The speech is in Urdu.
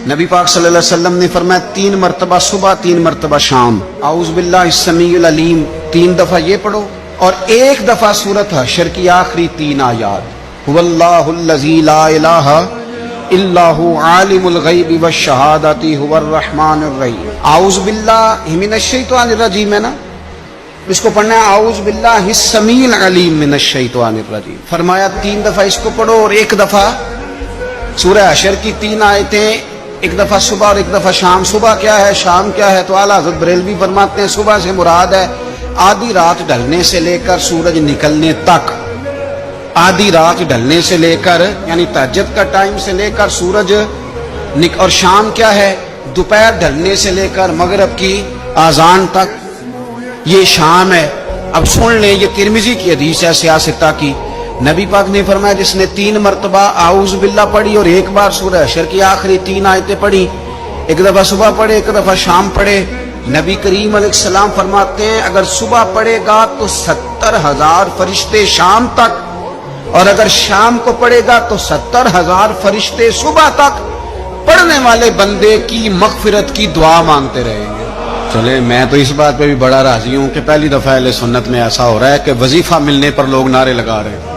نبی پاک صلی اللہ علیہ وسلم نے فرمایا 3 مرتبہ صبح 3 مرتبہ شام اعوذ باللہ السمیع العلیم 3 دفعہ یہ پڑھو، اور 1 دفعہ سورۃ حشر کی آخری 3 آیات هو اللہ الذی لا الہ الا هو عالم الغیب والشہادۃ هو الرحمن الرحیم۔ اعوذ باللہ من الشیطان الرجیم ہے نا، اس کو پڑھنا ہے اعوذ باللہ السمیع العلیم من الشیطان الرجیم۔ فرمایا 3 دفعہ اس کو پڑھو اور 1 دفعہ سورہ حشر کی 3 آیتیں، 1 دفعہ صبح اور 1 دفعہ شام۔ صبح کیا ہے، شام کیا ہے؟ تو اعلیٰ حضرت بریلوی فرماتے ہیں صبح سے مراد ہے آدھی رات ڈھلنے سے لے کر سورج نکلنے تک، آدھی رات ڈھلنے سے لے کر یعنی تہجد کا ٹائم سے لے کر سورج اور شام کیا ہے، دوپہر ڈھلنے سے لے کر مغرب کی اذان تک، یہ شام ہے۔ اب سن لیں، یہ ترمذی کی حدیث ہے سیاستہ کی، نبی پاک نے فرمایا جس نے 3 مرتبہ اعوذ باللہ پڑھی اور 1 بار سورہ حشر کی آخری 3 آیتیں پڑھی، 1 دفعہ صبح پڑھے 1 دفعہ شام پڑھے، نبی کریم علیہ السلام فرماتے ہیں اگر صبح پڑھے گا تو 70,000 فرشتے شام تک، اور اگر شام کو پڑھے گا تو 70,000 فرشتے صبح تک پڑھنے والے بندے کی مغفرت کی دعا مانگتے رہیں گے۔ چلے میں تو اس بات پہ بھی بڑا راضی ہوں کہ پہلی دفعہ اہل سنت میں ایسا ہو رہا ہے کہ وظیفہ ملنے پر لوگ نعرے لگا رہے ہیں۔